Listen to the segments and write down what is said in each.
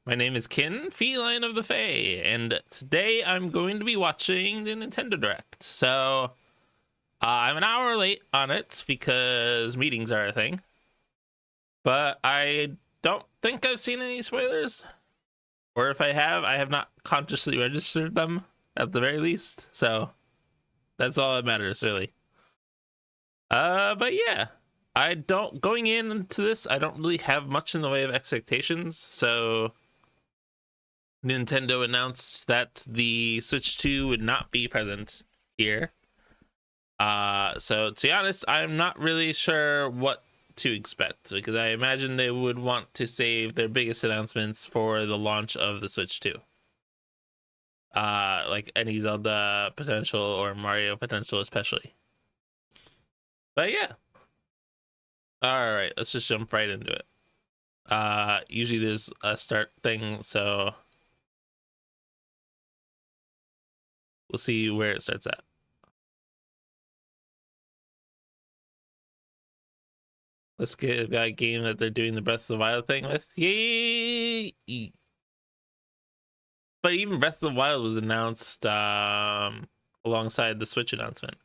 My name is Kin, Feline of the Fae, and today I'm going to be watching the Nintendo Direct. So, I'm an hour late on it because meetings are a thing. But I don't think I've seen any spoilers. Or if I have not consciously registered them, at the very least. So, that's all that matters, really. But yeah. Going into this, I don't really have much in the way of expectations, so Nintendo announced that the Switch 2 would not be present here. So to be honest, I'm not really sure what to expect, because I imagine they would want to save their biggest announcements for the launch of the Switch 2. Like any Zelda potential or Mario potential especially. But yeah. Alright, let's just jump right into it. Usually there's a start thing, so we'll see where it starts at. Let's get a game that they're doing the Breath of the Wild thing with. Yay! But even Breath of the Wild was announced alongside the Switch announcement.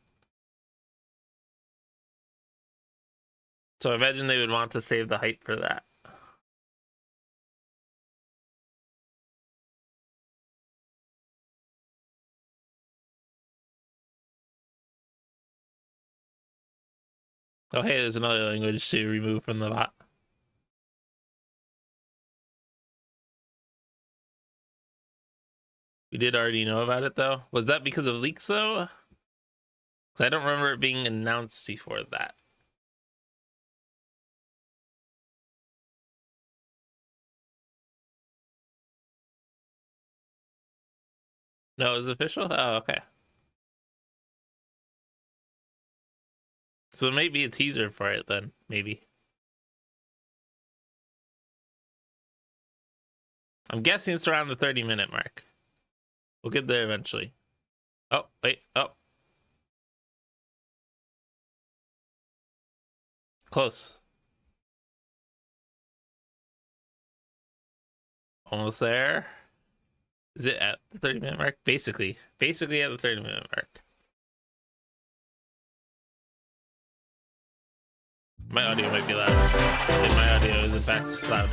So I imagine they would want to save the hype for that. Oh hey, there's another language to remove from the bot. We did already know about it though. Was that because of leaks though? Because I don't remember it being announced before that. No, it was official? Oh, okay. So it might be a teaser for it then, maybe. I'm guessing it's around the 30-minute mark. We'll get there eventually. Oh, wait, oh. Close. Almost there. Is it at the 30-minute mark? Basically at the 30-minute mark. My audio might be loud. And my audio is in fact loud.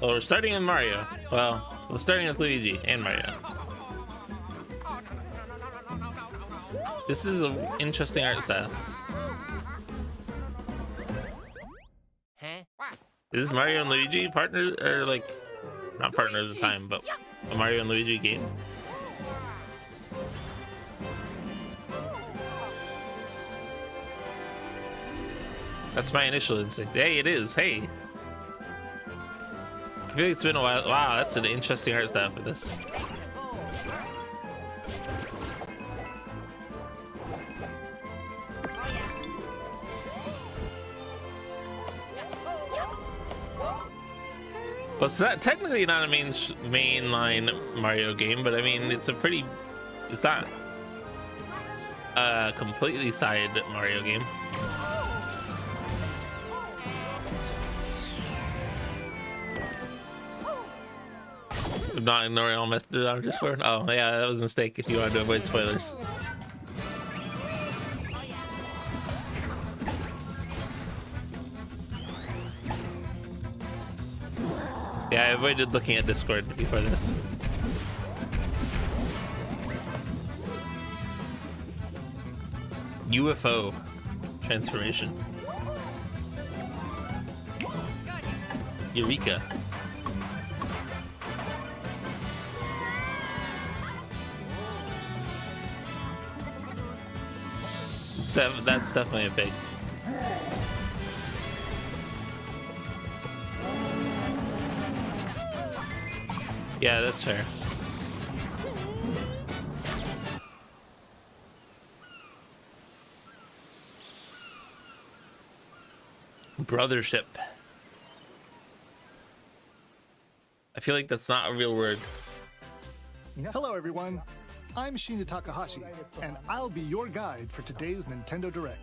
Well, we're starting with Mario. Well, we're starting with Luigi and Mario. This is an interesting art style. Is this Mario and Luigi partner, or like, not partner at the time, but a Mario and Luigi game? That's my initial instinct. Hey, it is. Hey. I feel like it's been a while. Wow, that's an interesting art style for this. Well, it's not technically not a mainline Mario game, but I mean it's not a completely side Mario game. I'm not ignoring all messages on Discord. Oh yeah, that was a mistake if you wanted to avoid spoilers. Yeah, I avoided looking at Discord before this. UFO transformation. Eureka. That's definitely a big. Yeah, that's fair. Brothership. I feel like that's not a real word. Hello everyone, I'm Shinya Takahashi, and I'll be your guide for today's Nintendo Direct.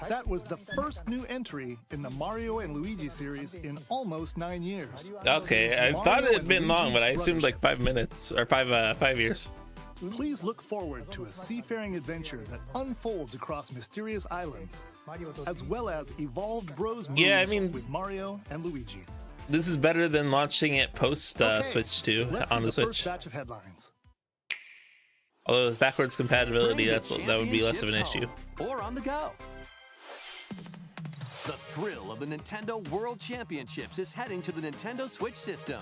That was the first new entry in the Mario and Luigi series in almost 9 years. Okay, I thought it had been long, but I assumed like 5 minutes, or 5 years. Please look forward to a seafaring adventure that unfolds across mysterious islands, as well as evolved Bros moves with Mario and Luigi. This is better than launching it post Switch 2 on the Switch. First batch of headlines. Although with backwards compatibility, that would be less of an issue. Or on the go. The thrill of the Nintendo World Championships is heading to the Nintendo Switch system.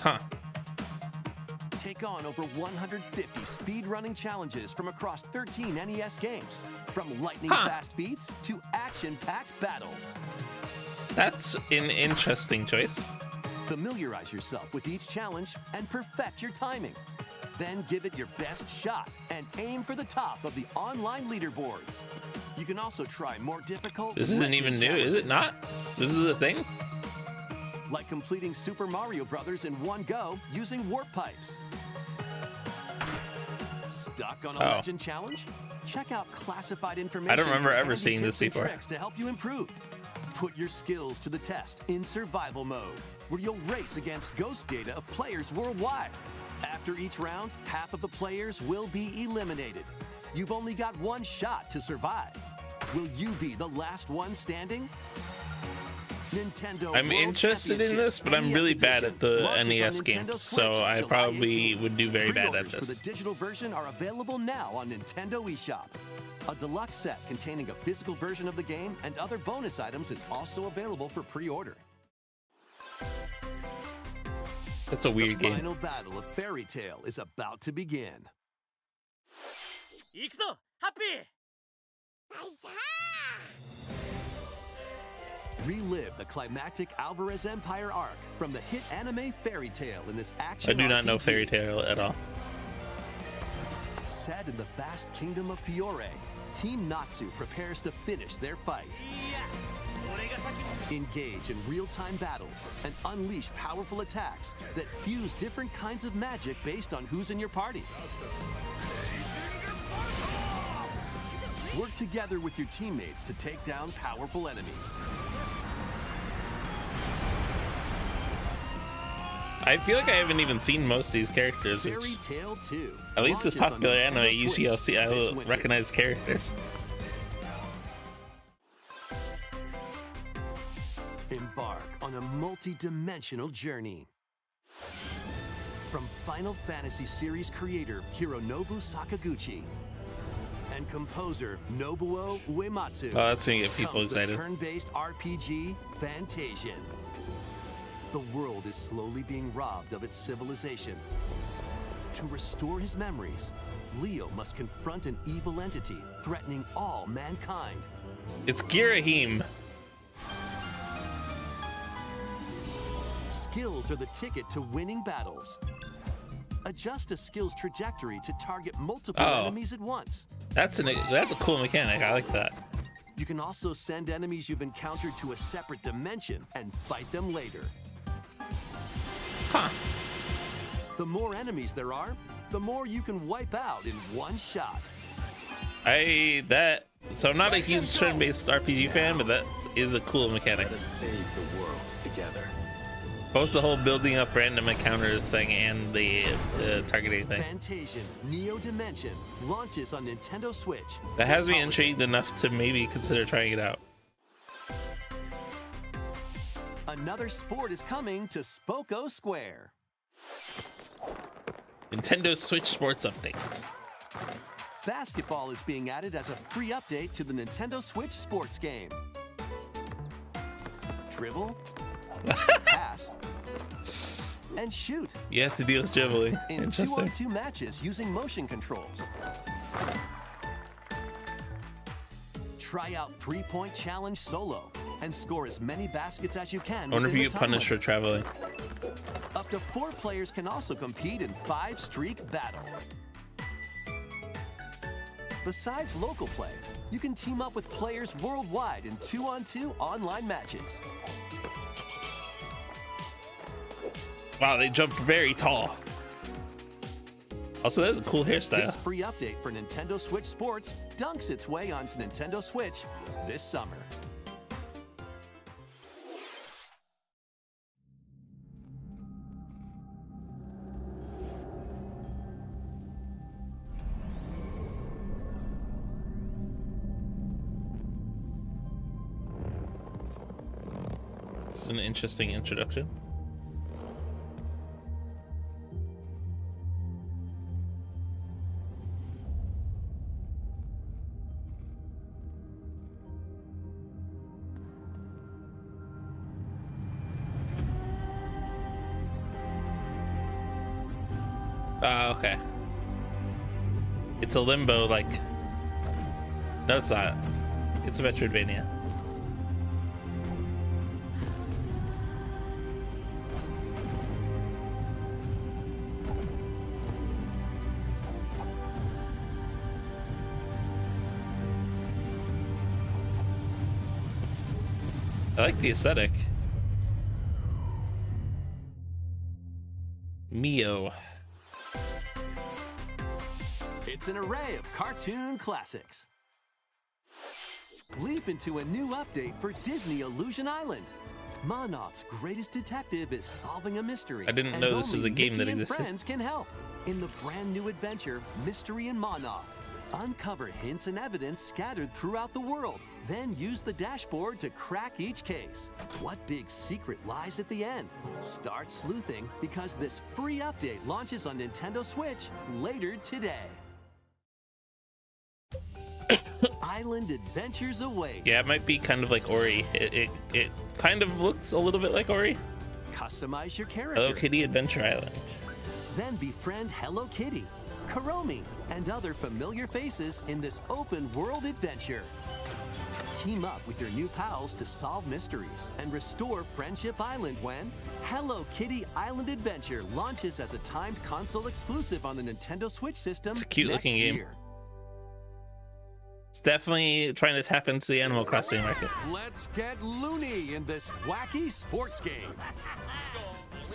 Take on over 150 speedrunning challenges from across 13 NES games, from lightning-fast beats to action-packed battles. That's an interesting choice. Familiarize yourself with each challenge and perfect your timing. Then give it your best shot and aim for the top of the online leaderboards. You can also try more difficult. This isn't even new, is it not? This is a thing? Like completing Super Mario Brothers in one go using warp pipes. Stuck on a legend challenge? Check out classified information. I don't remember ever seeing this before. Tricks to help you improve. Put your skills to the test in survival mode, where you'll race against ghost data of players worldwide. After each round, half of the players will be eliminated. You've only got one shot to survive. Will you be the last one standing? Nintendo I'm interested in this, but I'm really bad at the NES games, so I probably would do very bad at this. For the digital version are available now on Nintendo eShop. A deluxe set containing a physical version of the game and other bonus items is also available for pre-order. That's a weird game. The final battle of Fairy Tail is about to begin. Relive the climactic Alvarez Empire arc from the hit anime Fairy Tail in this action I do not know RPG. Fairy Tail at all. Set in the vast kingdom of Fiore, Team Natsu prepares to finish their fight. Engage in real-time battles and unleash powerful attacks that fuse different kinds of magic based on who's in your party. Work together with your teammates to take down powerful enemies. I feel like I haven't even seen most of these characters, which, Fairy Tail 2 at least with popular anime, usually I will winter. recognize characters. Embark on a multi-dimensional journey. From Final Fantasy series creator Hironobu Sakaguchi and composer Nobuo Uematsu. Oh, that's gonna get people comes the excited. turn-based RPG Fantasian. The world is slowly being robbed of its civilization. To restore his memories, Leo must confront an evil entity threatening all mankind. It's Girahim. Skills are the ticket to winning battles. Adjust a skill's trajectory to target multiple enemies at once. That's a cool mechanic. I like that. You can also send enemies you've encountered to a separate dimension and fight them later. The more enemies there are, the more you can wipe out in one shot. So I'm not a huge turn-based RPG fan, but that is a cool mechanic. Let us save the world together. Both the whole building up random encounters thing and the targeting thing. Fantasian Neo Dimension launches on Nintendo Switch. That has me intrigued enough to maybe consider trying it out. Another sport is coming to Spoko Square. Nintendo Switch Sports Update. Basketball is being added as a free update to the Nintendo Switch sports game. Dribble, pass, and shoot. You have to deal with dribbling. In Interesting. 2-on-2 matches using motion controls. Try out 3-point challenge solo and score as many baskets as you can. I wonder if within you the get time punished for limit. traveling. Up to 4 players can also compete in 5-streak battle. Besides local play, you can team up with players worldwide in 2-on-2 online matches. Wow, they jump very tall. Also, that's a cool hairstyle. This free update for Nintendo Switch Sports dunks its way onto Nintendo Switch this summer. It's an interesting introduction. Okay. It's a limbo, like. No, it's not. It's a Metroidvania. I like the aesthetic. Mio. It's an array of cartoon classics. Leap into a new update for Disney Illusion Island. Monoth's greatest detective is solving a mystery. I didn't and know this was a only game that Mickey and existed. friends can help. In the brand new adventure, Mystery and Monoth. Uncover hints and evidence scattered throughout the world. Then use the dashboard to crack each case. What big secret lies at the end? Start sleuthing because this free update launches on Nintendo Switch later today. Island adventures await. Yeah, it might be kind of like Ori. It kind of looks a little bit like Ori. Customize your character. Hello Kitty Adventure Island. Then befriend Hello Kitty, Kuromi, and other familiar faces in this open world adventure. Team up with your new pals to solve mysteries and restore Friendship Island when Hello Kitty Island Adventure launches as a timed console exclusive on the Nintendo Switch system. It's a cute next looking game. year. It's definitely trying to tap into the Animal Crossing market. Let's get loony in this wacky sports game.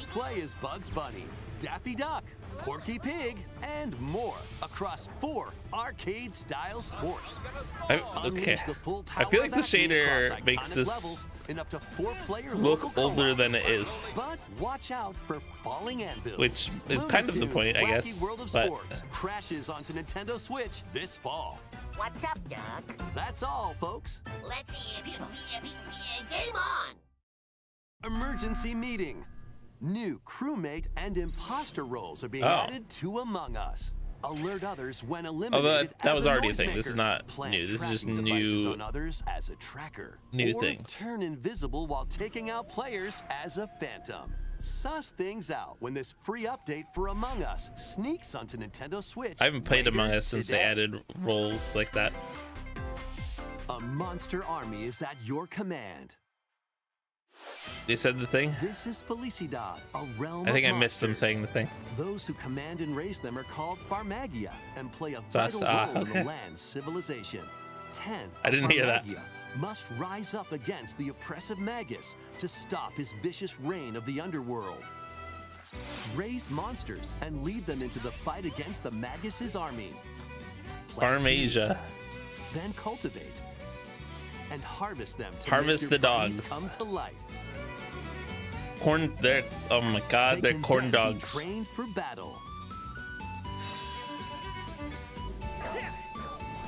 Play as Bugs Bunny, Daffy Duck, Porky Pig, and more across 4 arcade-style sports. Okay. Unleash the full I feel like power the of that game shader across makes iconic this levels in up to 4-player look local older co-op. than it is, But watch out for falling anvils. which is Looney kind of the Tunes point, I Wacky guess. World of But Sports crashes onto Nintendo Switch this fall. What's up, Doc? That's all, folks. Let's game on! Emergency meeting. New crewmate and imposter roles are being Oh. added to Among Us. Alert others when eliminated. although that as was a already a thing. This is noisemaker. not Plant new. This is just tracking devices new. on others as a tracker. New or things. turn invisible while taking out players as a phantom. Suss things out when this free update for Among Us sneaks onto Nintendo Switch. I haven't played later Among Us since they today. added roles like that. A monster army is at your command. They said the thing. This is Felicidad, a realm I think I of missed them monsters. saying the thing. Those who command and raise them are called Farmagia and play a Sus, vital role in okay. the land's civilization. 10 I didn't hear that. Farmagia must rise up against the oppressive Magus to stop his vicious reign of the underworld. Raise monsters and lead them into the fight against the Magus' army. Plant seeds, Farmasia. then cultivate and harvest them to Harvest make your the parties dogs. come to life. Corn. They're. Oh my God. They're can corn then be dogs. trained for battle.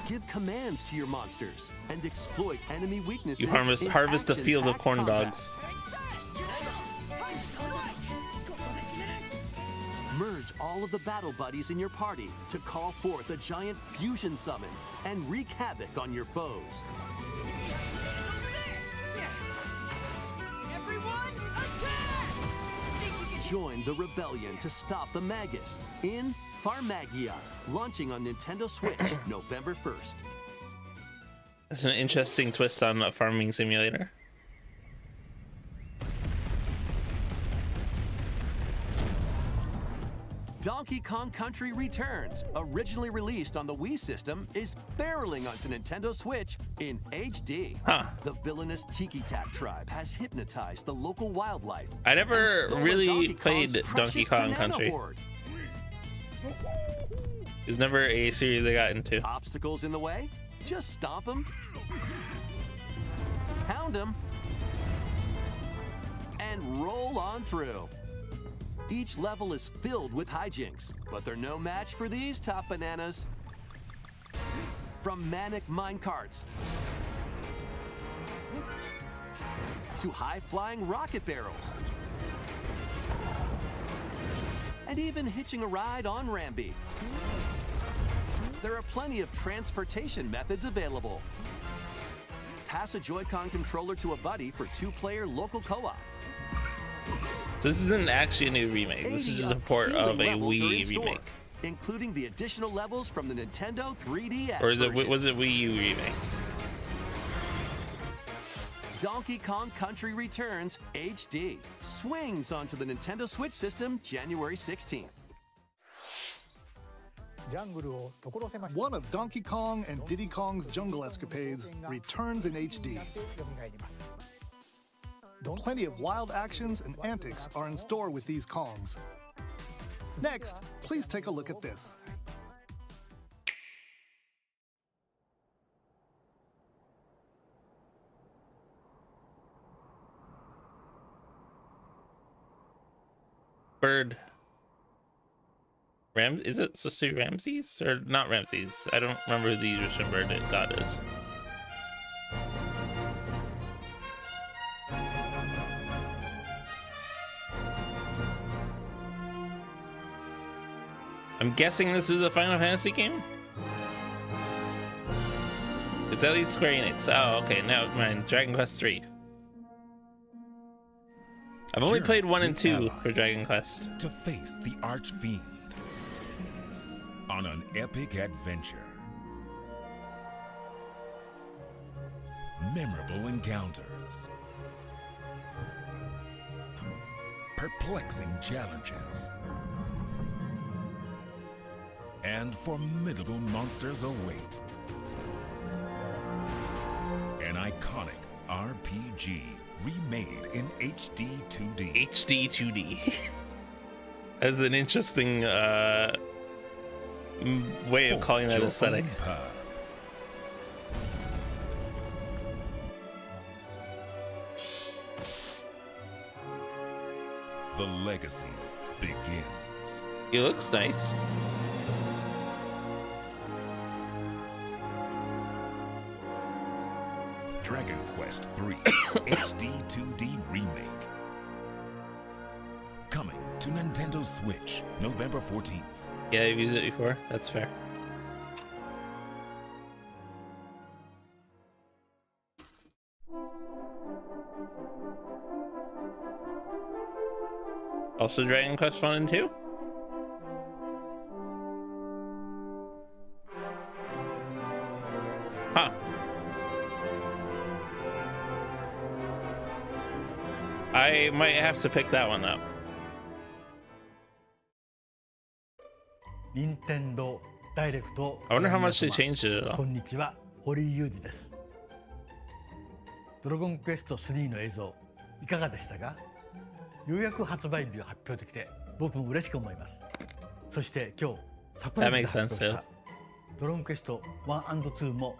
Give commands to your monsters and exploit enemy weaknesses. You harvest a field of action-packed corn combat. dogs. Merge all of the battle buddies in your party to call forth a giant fusion summon and wreak havoc on your foes. Join the rebellion to stop the Magus in Farmagia, launching on Nintendo Switch November 1st. That's an interesting twist on a farming simulator. Donkey Kong Country Returns, originally released on the Wii system, is barreling onto Nintendo Switch in HD. The villainous Tiki Tak tribe has hypnotized the local wildlife. I never really played Donkey Kong Country. It's never a series I got into. Obstacles in the way? Just stomp them, pound them, and roll on through. Each level is filled with hijinks, but they're no match for these top bananas. From manic minecarts to high-flying rocket barrels, and even hitching a ride on Rambi. There are plenty of transportation methods available. Pass a Joy-Con controller to a buddy for 2-player local co-op. So this isn't actually a new remake. This is just a port of a Wii remake, including the additional levels from the Nintendo 3DS. Or was it Wii U remake? Donkey Kong Country Returns HD swings onto the Nintendo Switch system January 16th. One of Donkey Kong and Diddy Kong's jungle escapades returns in HD. Plenty of wild actions and antics are in store with these Kongs. Next, please take a look at this. Bird. Is it supposed to be Ramses or not Ramses? I don't remember who the Egyptian bird god is. I'm guessing this is a Final Fantasy game? It's at least Square Enix. Oh, okay, never mind. Dragon Quest 3. I've only played 1 and 2 for Dragon Quest. To face the Archfiend on an epic adventure. Memorable encounters. Perplexing challenges. And formidable monsters await. An iconic RPG remade in HD 2D. HD 2D. That's an interesting way of calling that aesthetic. The legacy begins. It looks nice. Dragon Quest 3 HD 2D Remake. Coming to Nintendo Switch, November 14th. Yeah, I've used it before. That's fair. Also Dragon Quest 1 and 2? Huh. I might have to pick that one up. Nintendo Direct. I wonder how much they changed it at all. こんにちは、堀井裕二です。ドラゴンクエスト3の映像いかがでしたか？ようやく発売日を発表できて僕も嬉しく思います。そして今日サプライズで発表したドラゴンクエスト1 & 2も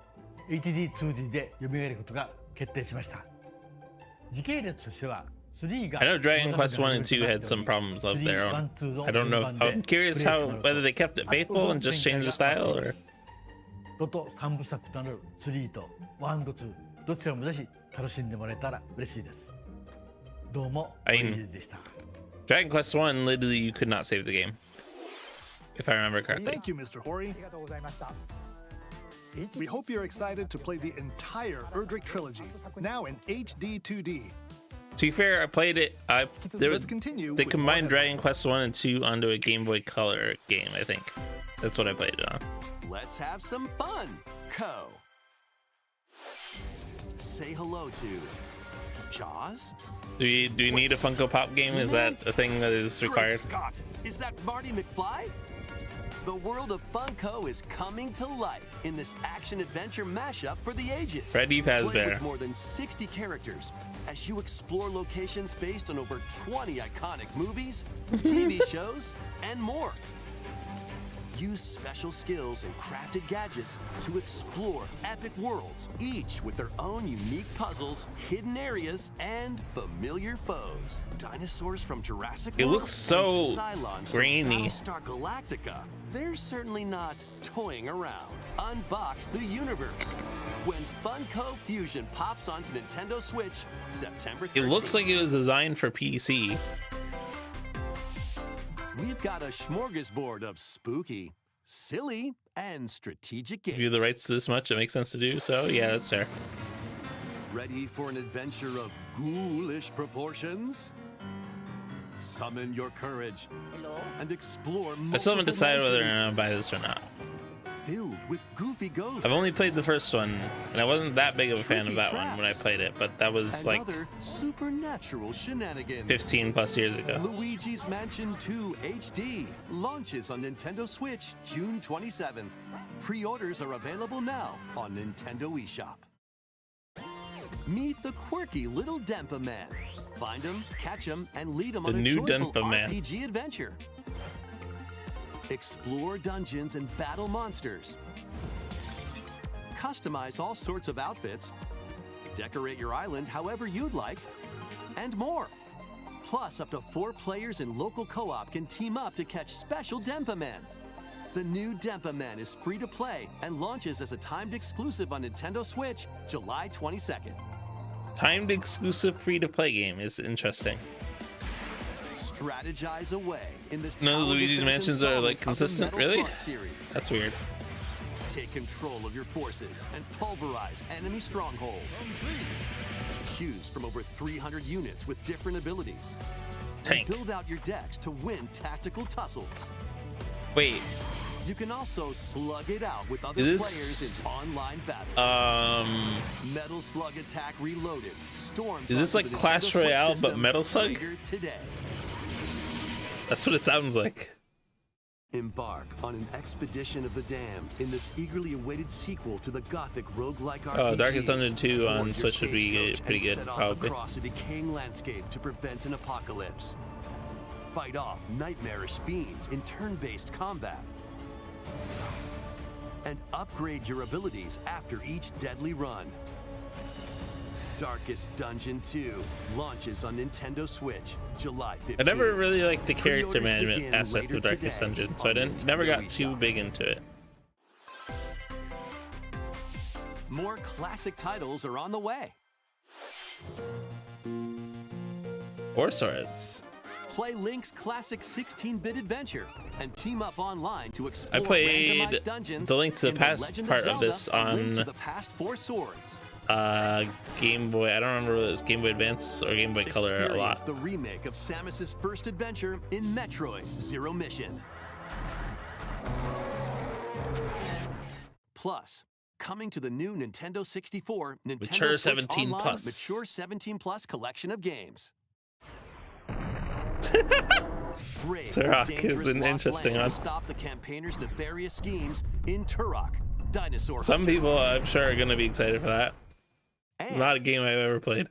HD2D で蘇ることが決定しました。時系列としては I know Dragon Quest 1 and 2 had some problems of their own. I don't know. I'm curious whether they kept it faithful and just changed the style, or. ロト3部作となる3と1 & 2どちらもぜひ楽しんでもらえたら嬉しいです。どうもお疲れでした。Dragon Quest 1, literally you could not save the game, if I remember correctly. Thank you, Mr. Hori. We hope you're excited to play the entire Erdrick trilogy, now in HD 2D. To be fair, I played it. Let's continue. They combined Dragon Quest 1 and 2 onto a Game Boy Color game, I think. That's what I played it on. Let's have some fun, Co. Say hello to Jaws? Do you need a Funko Pop game? Is that a thing that is Great required? Scott! Is that Marty McFly? The world of Funko is coming to life in this action-adventure mashup for the ages. Freddy Play Fazbear. with more than 60 characters as you explore locations based on over 20 iconic movies, TV shows, and more. Use special skills and crafted gadgets to explore epic worlds, each with their own unique puzzles, hidden areas, and familiar foes. Dinosaurs from Jurassic It World looks so and Cylons from grainy. Battlestar Galactica. They're certainly not toying around. Unbox the universe when Funko Fusion pops onto Nintendo Switch September 13th. It looks like it was designed for PC. We've got a smorgasbord of spooky, silly, and strategic If you games. have the rights to this much, it makes sense to do so. Yeah, that's fair. Ready for an adventure of ghoulish proportions? Summon your courage and explore I still haven't multiple decided whether or dimensions not to buy this or not. filled with goofy ghosts. I've only played the first one, and I wasn't that big of a fan of Tricky that one when I traps. played it, but that was and like other supernatural shenanigans. 15 plus years ago. Luigi's Mansion 2 HD launches on Nintendo Switch June 27th. Pre-orders are available now on Nintendo eShop. Meet the quirky little Denpa Man. Find him, catch him, and lead him The on a new joyful Denpa Man. RPG adventure. Explore dungeons and battle monsters. Customize all sorts of outfits. Decorate your island however you'd like. And more. Plus, up to 4 players in local co-op can team up to catch special Denpa Man. The new Denpa Man is free to play and launches as a timed exclusive on Nintendo Switch July 22nd. Timed exclusive free-to-play game is interesting. Strategize away in this None of the talented Luigi's first Mansions are, like, installment of the consistent? Metal Really? Slug series. That's weird. Take control of your forces and pulverize enemy strongholds. Choose from over 300 units with different abilities. Tank. And build out your decks to win tactical tussles. Wait, You can also slug it out with other Is players this, in online battles. Metal Slug Attack Reloaded storms Is this onto like the Clash Nintendo Switch Royale, but system Metal Slug? later today. That's what it sounds like. Embark on an expedition of the damned in this eagerly awaited sequel to the gothic roguelike RPG. Oh, Darkest Dungeon 2 Board on your Switch would be stagecoach pretty and good, set off probably. across a decaying landscape to prevent an apocalypse. Fight off nightmarish fiends in turn-based combat. And upgrade your abilities after each deadly run. Darkest Dungeon 2 launches on Nintendo Switch July 15th. I never really liked the character Pre-orders management begin aspect later of Darkest today Dungeon, so I on never Nintendo got too eShop. big into it. More classic titles are on the way. Or swords. Play Link's classic 16-bit adventure and team up online to explore I played randomized dungeons the Link to the in Past Legend part of Zelda, this A Link on to the Past 4 Swords. Game Boy. I don't remember whether it was Game Boy Advance or Game Boy Color a Experience lot. the remake of Samus's first adventure in Metroid Zero Mission. Plus, coming to the new Nintendo 64, Nintendo Mature Switch 17 Online plus. Mature 17 Plus collection of games. Brave Turok the is dangerous an lost interesting land one. to stop the campaigners' nefarious schemes in Turok, Dinosaur Some Hunter. people, I'm sure, are going to be excited for that. It's And not a game I've ever played.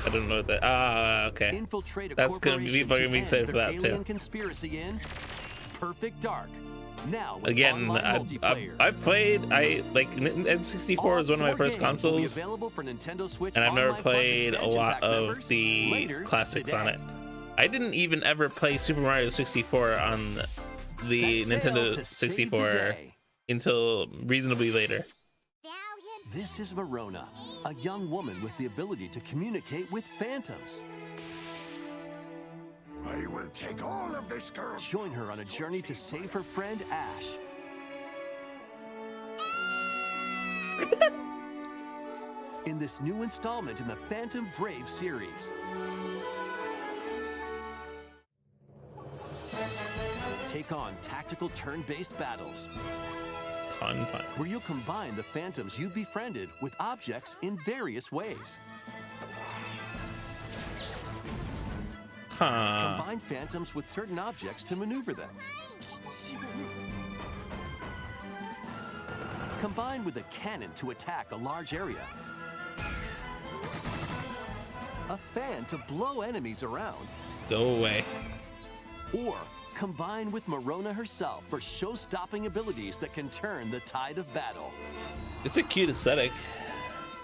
I don't know what that. Okay. infiltrate a That's gonna be- corporation people are to gonna be end excited for their that, too. alien conspiracy in Perfect Dark. Now with Again, online multiplayer. I played. I like N64 was one of my All first 4 games will be consoles, available for Nintendo Switch and I've never Online Plus played a expansion lot pack of members the later classics on today. it. I didn't even ever play Super Mario 64 on the Set sail Nintendo to save the 64 day. until reasonably later. This is Verona, a young woman with the ability to communicate with phantoms. I will take all of this girl's Join her on a journey to save her friend Ash. In this new installment in the Phantom Brave series. Take on tactical turn-based battles. Fun. where you'll combine the phantoms you befriended with objects in various ways. Huh. Combine phantoms with certain objects to maneuver them. Combine with a cannon to attack a large area. A fan to blow enemies around. Go away. Or combine with Marona herself for show-stopping abilities that can turn the tide of battle. It's a cute aesthetic.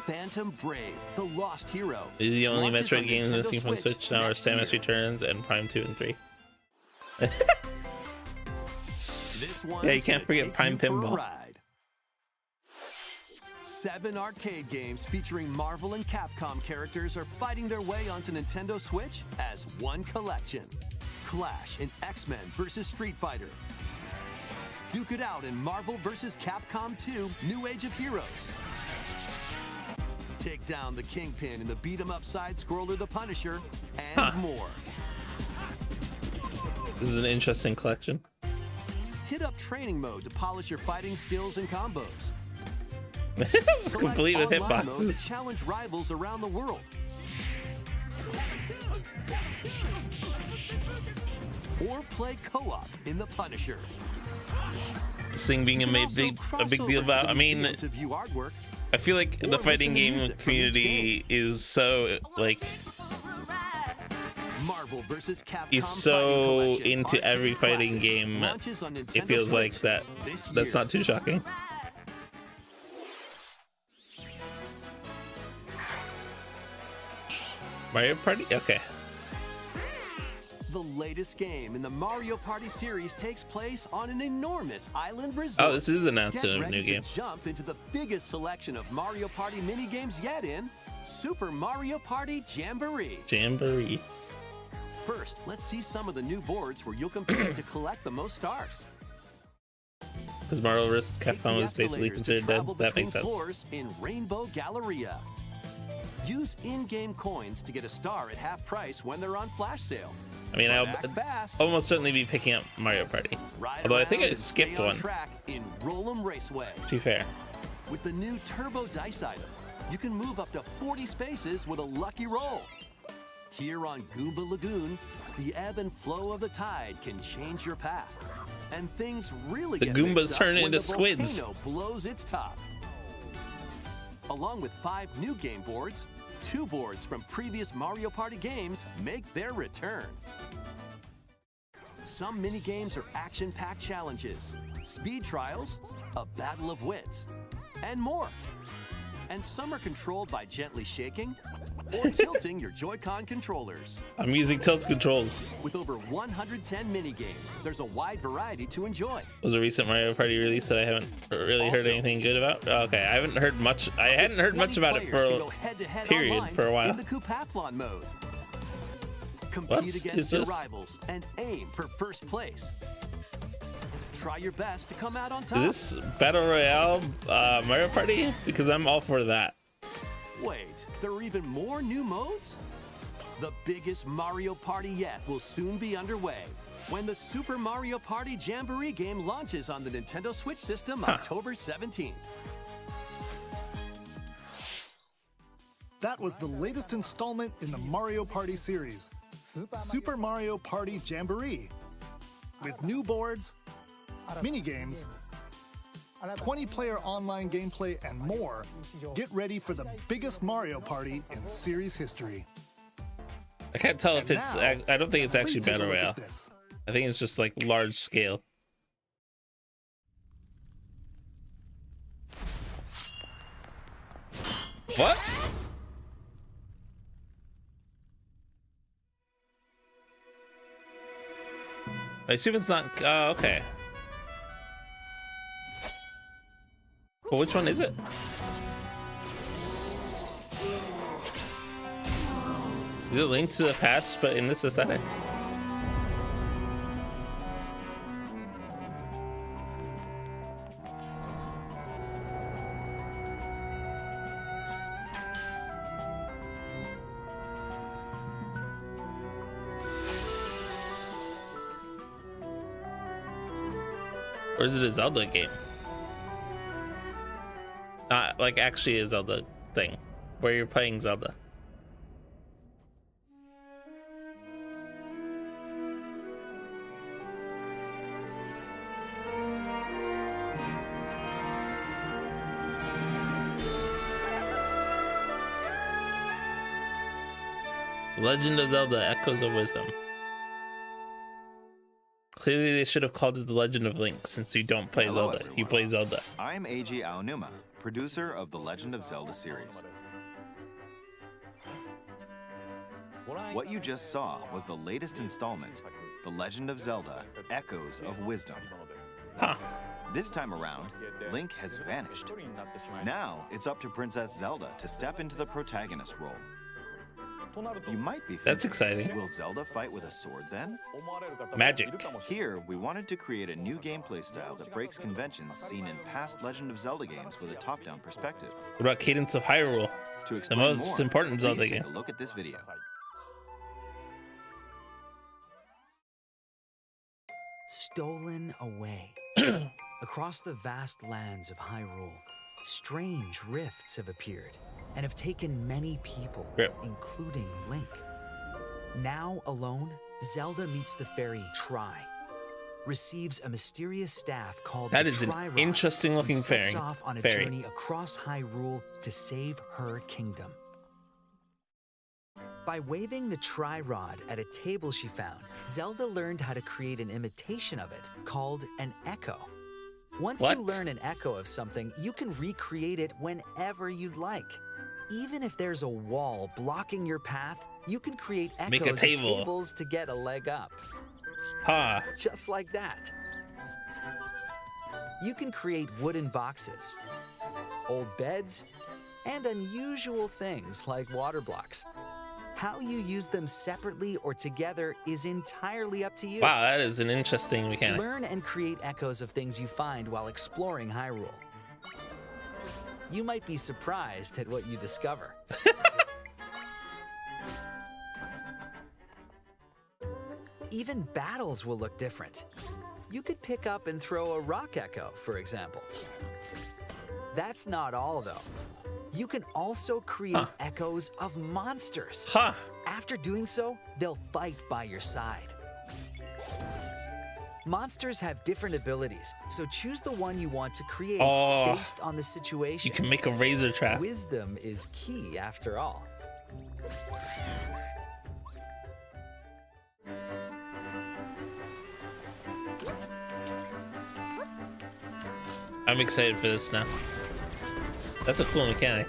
Phantom Brave, the lost hero. These are the only launches on Metroid games Nintendo missing from Switch now are next Samus year. Returns and Prime 2 and 3. This one's Yeah, you can't gonna forget take Prime you for a Pinball. ride. 7 arcade games featuring Marvel and Capcom characters are fighting their way onto Nintendo Switch as one collection. Clash in X-Men vs. Street Fighter. Duke it out in Marvel vs. Capcom 2 New Age of Heroes. Take down the Kingpin in the beat-em-up side-scroller The Punisher, and more. This is an interesting collection. Hit up training mode to polish your fighting skills and combos. It's Select complete with online mode to hitboxes. challenge rivals around the world. Or play co-op in The Punisher. This thing being You a can big, also big cross deal over to about. the I mean, museum to view artwork. I feel like Or the fighting listen to game music from each community is so like Marvel vs. Capcom is Fighting so Collection into Arcade every fighting Classics game. launches on It Nintendo feels like Switch that. this That's year. not too shocking. Mario Party? Okay. The latest game in the Mario Party series takes place on an enormous island resort. Oh, this is announced Get in a ready new to game. jump into the biggest selection of Mario Party minigames yet in Super Mario Party Jamboree. Jamboree. First, let's see some of the new boards where you'll compete to collect the most stars. Because Marvel vs. Take the Capcom was basically escalators to considered travel dead. That between makes sense. floors in Rainbow Galleria. Use in-game coins to get a star at half price when they're on flash sale. I mean, I'll Act fast. almost certainly be picking up Mario Party. Ride Although I think around I and skipped stay on one. track in Roll'em Raceway. To be fair. With the new Turbo Dice item, you can move up to 40 spaces with a lucky roll. Here on Goomba Lagoon, the ebb and flow of the tide can change your path. And things really The get Goombas mixed up turn when into the squids. volcano blows its top. Along with 5 new game boards, 2 boards from previous Mario Party games make their return. Some mini-games are action-packed challenges, speed trials, a battle of wits, and more. And some are controlled by gently shaking or tilting your Joy-Con controllers. I'm using tilt controls. With over 110 mini-games, there's a wide variety to enjoy. Was a recent Mario Party release that I haven't really heard Also, anything good about. Okay, I haven't heard much. I hadn't heard much 20 about it players for can a go head-to-head period online for a while. in the Coupathlon mode. What Compete is against your this? rivals and aim for first place. Try your best to come out on top. Is this Battle Royale Mario Party? Because I'm all for that. Wait, there are even more new modes? The biggest Mario Party yet will soon be underway when the Super Mario Party Jamboree game launches on the Nintendo Switch system October 17th. That was the latest installment in the Mario Party series, Super Mario Party Jamboree. With new boards, mini-games, 20-player online gameplay, and more, get ready for the biggest Mario Party in series history. I can't tell if And it's. now, I don't think it's actually please take a Battle look at Royale. this. I think it's just like large scale. What? I assume it's not. Oh, okay. But which one is it? Is it Linked to the Past, but in this aesthetic? Or is it a Zelda game? Not like actually a Zelda thing where you're playing Zelda. Legend of Zelda: Echoes of Wisdom. Clearly they should have called it The Legend of Link, since you don't play Hello, Zelda. everyone. You play Zelda. I'm Eiji Aonuma, producer of the Legend of Zelda series. What you just saw was the latest installment, The Legend of Zelda: Echoes of Wisdom. Huh. This time around, Link has vanished. Now it's up to Princess Zelda to step into the protagonist role. You might be thinking, That's exciting. will Zelda fight with a sword then? Magic. Here, we wanted to create a new gameplay style that breaks conventions seen in past Legend of Zelda games with a top-down perspective. What about Cadence of Hyrule? To explain most more, important Zelda please game. take a look at this video. Stolen away. Across the vast lands of Hyrule, strange rifts have appeared and have taken many people, including Link. Now alone, Zelda meets the fairy Tri, receives a mysterious staff called That the is an Tri-Rod, interesting looking and sets fairy. off on a journey across Hyrule to save her kingdom. By waving the Tri-Rod at a table she found, Zelda learned how to create an imitation of it called an echo. Once you learn an echo of something, you can recreate it whenever you'd like. Even if there's a wall blocking your path, you can create echoes Make a of table. tables to get a leg up. Huh. Just like that. You can create wooden boxes, old beds, and unusual things like water blocks. How you use them separately or together is entirely up to you. Wow, that is an interesting mechanic. Learn and create echoes of things you find while exploring Hyrule. You might be surprised at what you discover. Even battles will look different. You could pick up and throw a rock echo, for example. That's not all, though. You can also create echoes of monsters. After doing so, they'll fight by your side. Monsters have different abilities, so choose the one you want to create based on the situation. You can make a razor trap. Wisdom is key, after all. I'm excited for this now. That's a cool mechanic.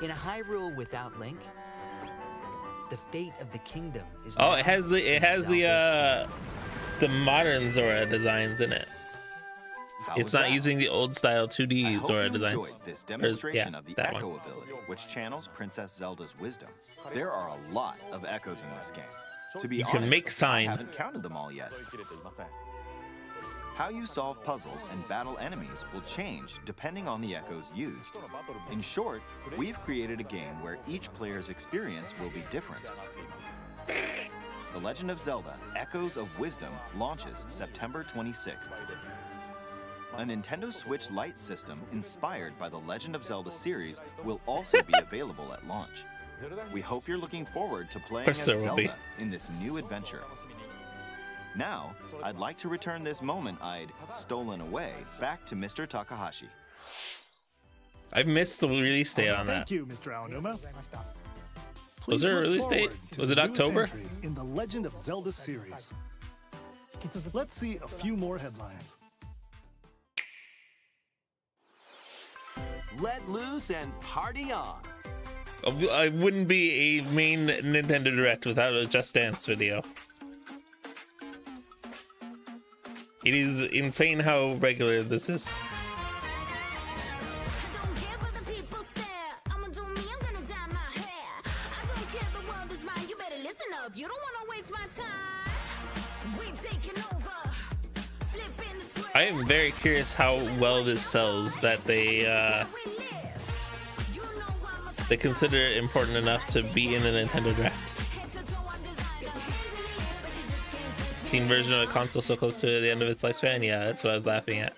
In a Hyrule without Link, the fate of the kingdom is It has the modern Zora designs in it. It's not using the old style 2D Zora designs. Enjoyed this demonstration yeah, of the that Echo one. ability, which channels Princess Zelda's wisdom. There are a lot of echoes in this game. To be You honest, can make sign. I haven't counted them all yet. How you solve puzzles and battle enemies will change depending on the echoes used. In short, we've created a game where each player's experience will be different. The Legend of Zelda: Echoes of Wisdom launches September 26th. A Nintendo Switch Lite system inspired by the Legend of Zelda series will also be available at launch. We hope you're looking forward to playing as there will be. Zelda in this new adventure. Now, I'd like to return this moment I'd stolen away back to Mr. Takahashi. I missed the release date on that. Thank you, Mr. Aonuma. Was there a Please release look date? forward to Was the it newest October? entry in the Legend of Zelda series. Let's see a few more headlines. Let loose and party on. I wouldn't be a main Nintendo Direct without a Just Dance video. It is insane how regular this is. I am very curious how well this sells that they consider it important enough to be in a Nintendo Direct. Teen version of a console so close to the end of its lifespan? Yeah, that's what I was laughing at.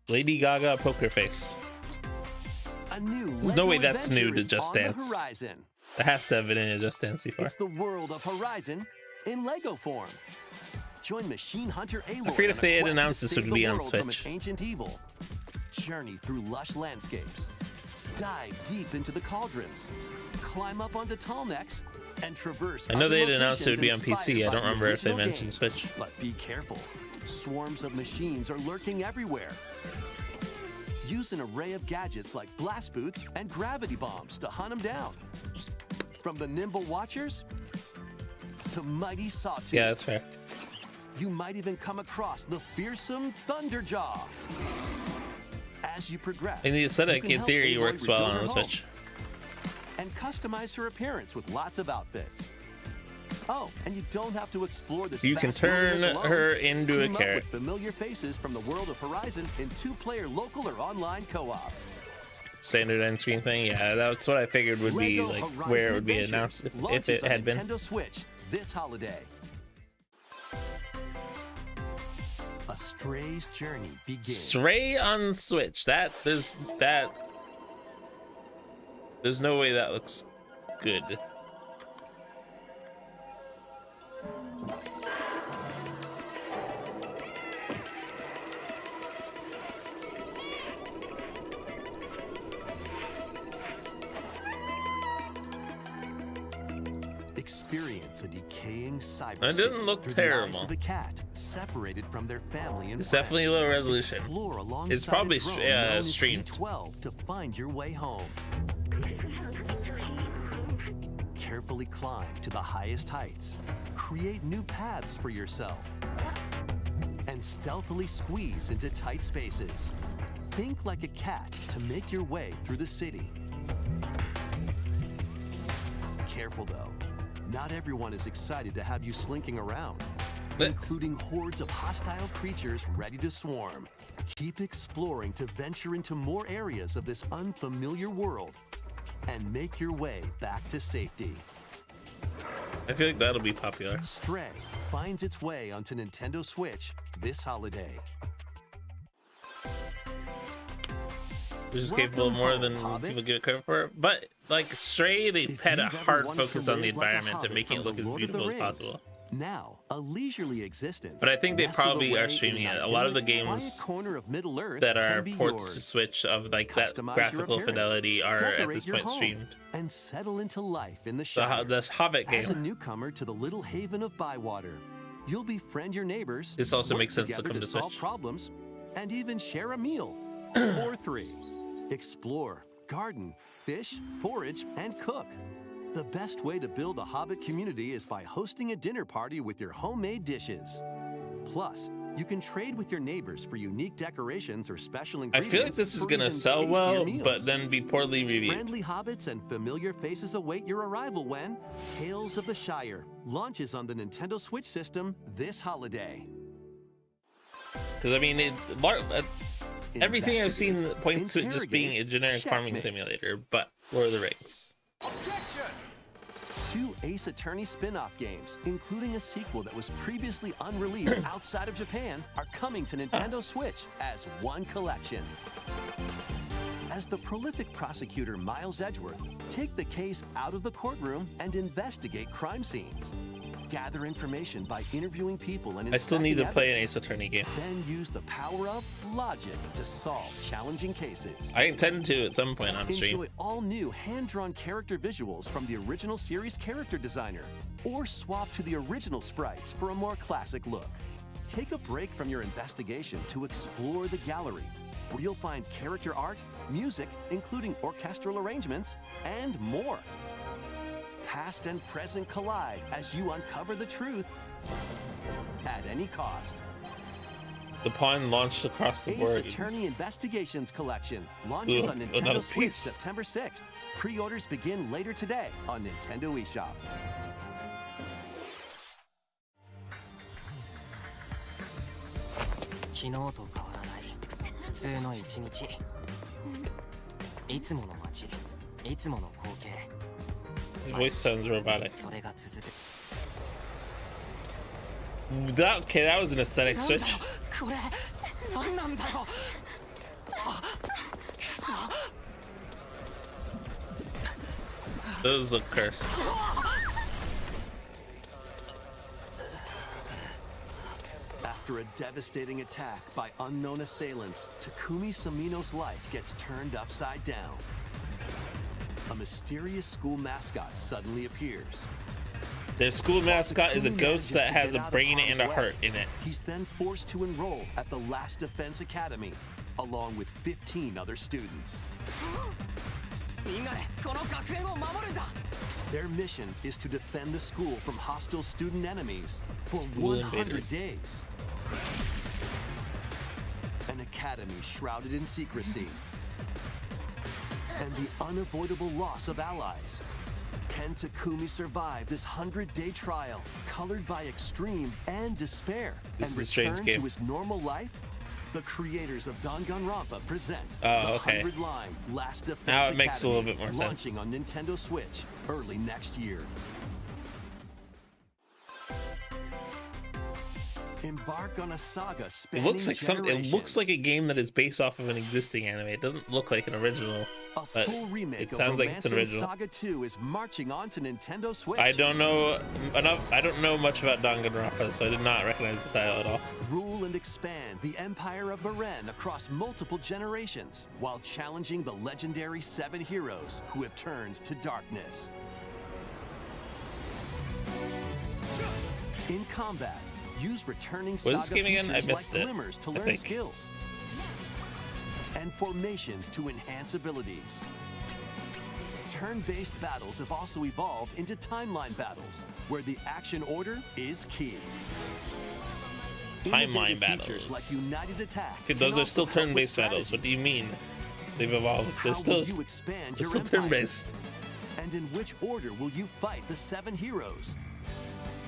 Lady Gaga poker face. There's no way that's new to Just Dance. That has to have been in Just Dance before. It's the world of Horizon in Lego form. Join Machine Hunter Aloy. I forget if they had announced this would be on Switch. Ancient evil. Journey through lush landscapes. Dive deep into the cauldrons. Climb up onto tall necks and traverse. I know they had announced it would be on PC. I don't remember if they mentioned Switch. But be careful. Swarms of machines are lurking everywhere. Use an array of gadgets like blast boots and gravity bombs to hunt them down. From the nimble watchers to mighty sawtooths. Yeah, that's fair. You might even come across the fearsome Thunderjaw. As you progress, And the aesthetic, in theory, works well on the Switch. And customize her appearance with lots of outfits. Oh, and you don't have to explore this. You can turn her into a Team up carrot. with familiar faces from the world of Horizon in 2-player local or online co-op. Standard end screen thing. Yeah, that's what I figured would be Lego like Horizon where it would be Adventures announced if launches it on had been. Nintendo Switch this holiday. A Stray's journey begins. Stray on Switch. There's no way that looks good. Experience a decaying cyber. It doesn't look through terrible. The eyes of a cat separated from their family and It's friends. definitely low resolution. Explore It's probably alongside a drone known as streamed. B12 to find your way home. Carefully climb to the highest heights. Create new paths for yourself. And stealthily squeeze into tight spaces. Think like a cat to make your way through the city. Careful though. Not everyone is excited to have you slinking around, including hordes of hostile creatures ready to swarm. Keep exploring to venture into more areas of this unfamiliar world and make your way back to safety. I feel like that'll be popular. Stray finds its way onto Nintendo Switch this holiday. Which is capable of more than people give it credit for. But like Stray, they've had a hard focus on the environment and making it look as beautiful as possible. Now, a leisurely existence. But I think they nestled probably away are in streaming an it. A lot of the idyllic, quiet games corner of Middle-earth that can are be ports yours. to Switch of like that Customize your graphical appearance, fidelity are at decorate this your point home, streamed. and settle into life in the The, Shire. the Hobbit As a game. newcomer to the little haven of Bywater, you'll befriend your neighbors. This also work makes sense to together come to solve Switch. problems, and even share a meal or 3. Explore, garden, fish, forage, and cook. The best way to build a Hobbit community is by hosting a dinner party with your homemade dishes. Plus, you can trade with your neighbors for unique decorations or special I ingredients. feel like this is for gonna even sell tastier well, meals. but then be poorly reviewed. Friendly hobbits and familiar faces await your arrival when Tales of the Shire launches on the Nintendo Switch system this holiday. Because I mean, everything I've seen points to it just being a generic farming Checkmate. simulator, but Lord of the Rings. 2 Ace Attorney spin-off games, including a sequel that was previously unreleased outside of Japan, are coming to Nintendo Switch as one collection. As the prolific prosecutor Miles Edgeworth, take the case out of the courtroom and investigate crime scenes. Gather information by interviewing people and I still need to inspecting play an evidence. Ace Attorney game. Then use the power of logic to solve challenging cases. I intend to at some point on stream. Enjoy all new hand-drawn character visuals from the original series character designer, or swap to the original sprites for a more classic look. Take a break from your investigation to explore the gallery, where you'll find character art, music, including orchestral arrangements, and more. Past and present collide as you uncover the truth at any cost. The pawn launched across the Ace board. Attorney Investigations Collection launches Ooh, on another Nintendo Switch piece. September 6th. Pre-orders begin later today on Nintendo eShop. 昨日と変わらない普通の一日。いつもの街、いつもの光景。 His voice sounds robotic. それが続く。Okay, that was an aesthetic switch. Those look cursed. After a devastating attack by unknown assailants, Takumi Samino's life gets turned upside down. A mysterious school mascot suddenly appears. Their school mascot is a ghost that has a brain and a heart in it. He's then forced to enroll at the Last Defense Academy, along with 15 other students. Their mission is to defend the school from hostile student enemies for School 100 invaders. days. An academy shrouded in secrecy. And the unavoidable loss of allies. Can Takumi survive this 100-day trial, colored by extreme and despair, This and is a strange return game. to his normal life? The creators of Danganronpa present Oh, okay. the 100-line Last Defense Now it makes a little Academy, bit more sense. launching on Nintendo Switch early next year. Embark on a saga It spanning looks like something. It looks generations. like a game that is based off of an existing anime. It doesn't look like an original. A But full remake it of sounds like it's an Romancing original. Saga 2 is marching on to Nintendo Switch. I don't know enough. I don't know much about Danganronpa, so I did not recognize the style at all. Rule and expand the empire of Beren across multiple generations, while challenging the legendary 7 heroes who have turned to darkness. In combat, use returning What is this Saga game again? I features missed like it, glimmers to I learn think. skills, and formations to enhance abilities. Turn-based battles have also evolved into timeline battles, where the action order is key. Timeline Innovative features battles. like United Attack. Okay, can those are also still help with turn-based battles. What strategy. do you mean? They've evolved. How They're will still. you expand They're your still empire? turn-based. And in which order will you fight the 7 heroes?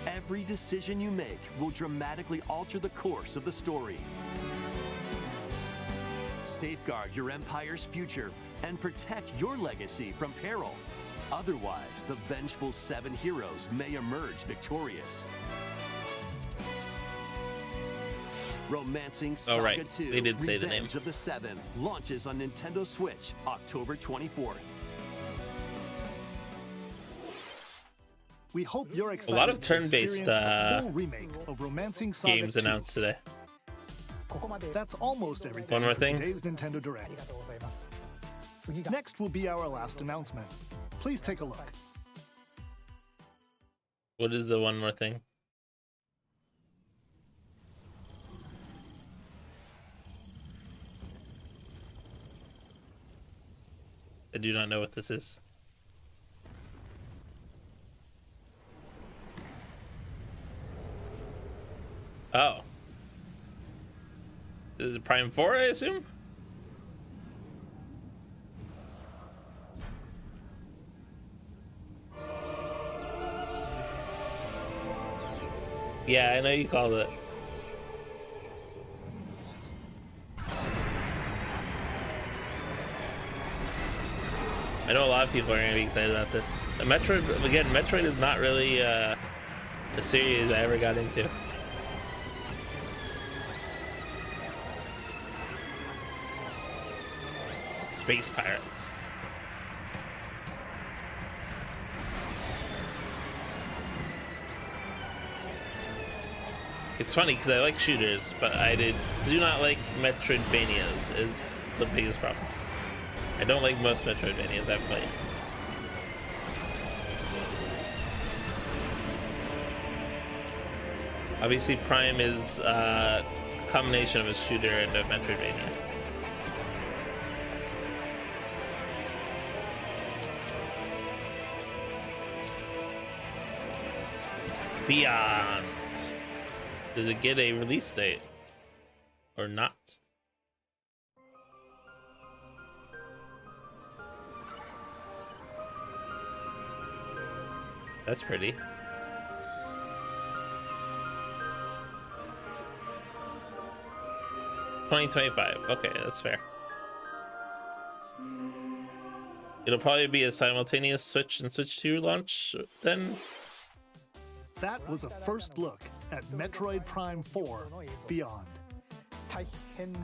Every decision you make will dramatically alter the course of the story. Safeguard your empire's future and protect your legacy from peril. Otherwise, the vengeful 7 heroes may emerge victorious. Romancing Saga Oh, right. 2, They did say the Revenge name. of the 7 launches on Nintendo Switch October 24th. We hope you're excited lot of to turn-based, experience the full remake of Romancing Saga Games 2. announced today. That's almost everything One more for thing. today's Nintendo Direct. Next will be our last announcement. Please take a look. What is the one more thing? I do not know what this is. Oh. Is it Prime 4, I assume? Yeah, I know you called it. I know a lot of people are going to be excited about this. Metroid, again, Metroid is not really a series I ever got into. Space Pirates. It's funny because I like shooters, but I do not like Metroidvanias is the biggest problem. I don't like most Metroidvanias I've played. Obviously Prime is a combination of a shooter and a Metroidvania. Beyond. Does it get a release date or not? That's pretty. $2025. Okay, that's fair. It'll probably be a simultaneous Switch and Switch 2 launch then. That was a first look at Metroid Prime 4 Beyond.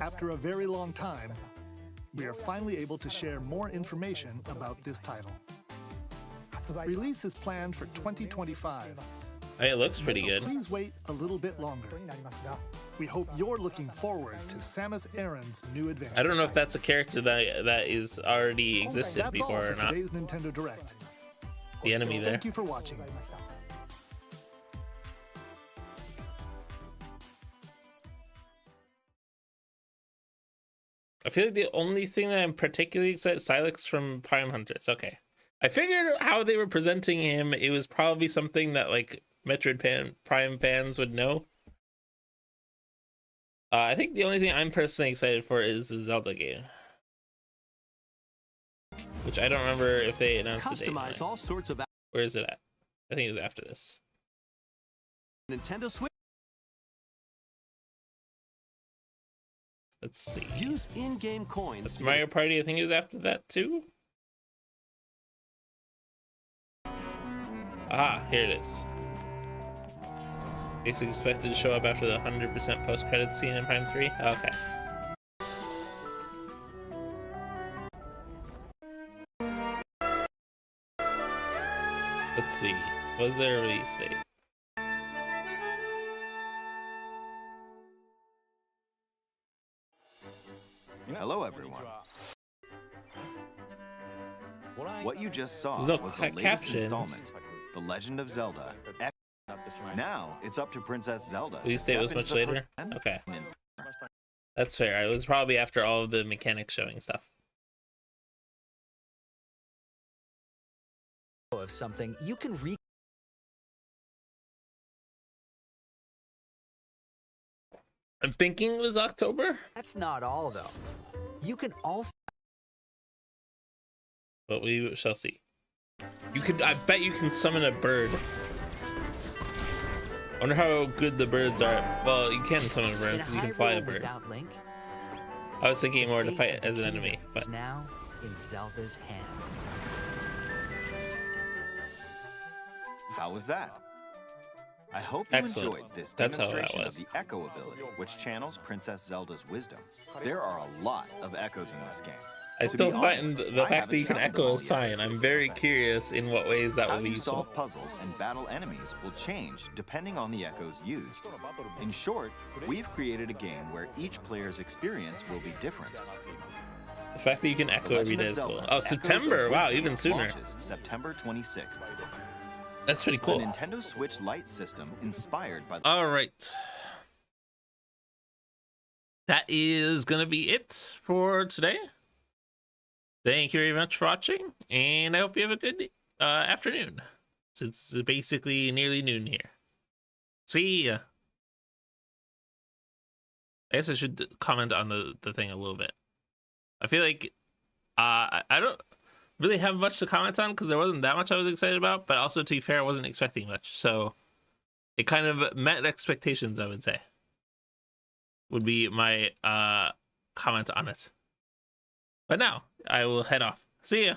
After a very long time, we are finally able to share more information about this title. Release is planned for 2025. Hey, it looks pretty So good. please wait a little bit longer. We hope you're looking forward to Samus Aran's new adventure. I don't know if that's a character that is already existed That's all before for or not. today's Nintendo Direct. The enemy there. Thank you for watching. I feel like the only thing that I'm particularly excited, Silex from Prime Hunters. Okay. I figured how they were presenting him, it was probably something that like Metroid Prime fans would know. I think the only thing I'm personally excited for is the Zelda game, which I don't remember if they announced the date. Customize all sorts of Where is it at? I think it was after this. Nintendo Switch. Let's see. Use in-game coins. That's Mario Party. I think it was after that too. Aha, here it is. Basically expected to show up after the 100% post-credit scene in Prime 3. Okay. Let's see. Was there a release date? Hello, everyone. What you just saw There's no was the latest captions. installment, The Legend of Zelda. Now it's up to Princess Zelda. to Release date step was into much the later. present Okay, and that's fair. It was probably after all of the mechanics showing stuff. Of something you can I'm thinking it was October, That's not all though. You can also but we shall see. You could, I bet you can summon a bird. I wonder how good the birds are. Well, you can summon a bird in because you can fly a Hyrule bird. without Link. I was thinking more to fate fight of the as an kingdom enemy, but is now in Zelda's hands. How was that? I hope you Excellent. enjoyed this That's how that demonstration of was. the Echo ability, which channels Princess Zelda's wisdom. There are a lot of echoes in this game. I To be still find honest, the I fact that haven't you can counted them echo all a sign. yet. I'm very curious in what ways that How will be you useful. solve puzzles and battle enemies will change depending on the echoes used. In short, we've created a game where each player's experience will be different. The fact that you can The echo every Legend day of is cool. Zelda: Oh, Echoes of September! Wow, Wisdom even sooner. launches September 26th. That's pretty cool. The Nintendo Switch Lite system inspired by the All right. That is going to be it for today. Thank you very much for watching, and I hope you have a good afternoon. It's basically nearly noon here. See ya. I guess I should comment on the thing a little bit. I feel like I don't really have much to comment on because there wasn't that much I was excited about, but also, to be fair, I wasn't expecting much. So it kind of met expectations, I would say, would be my comment on it. But now I will head off. See ya.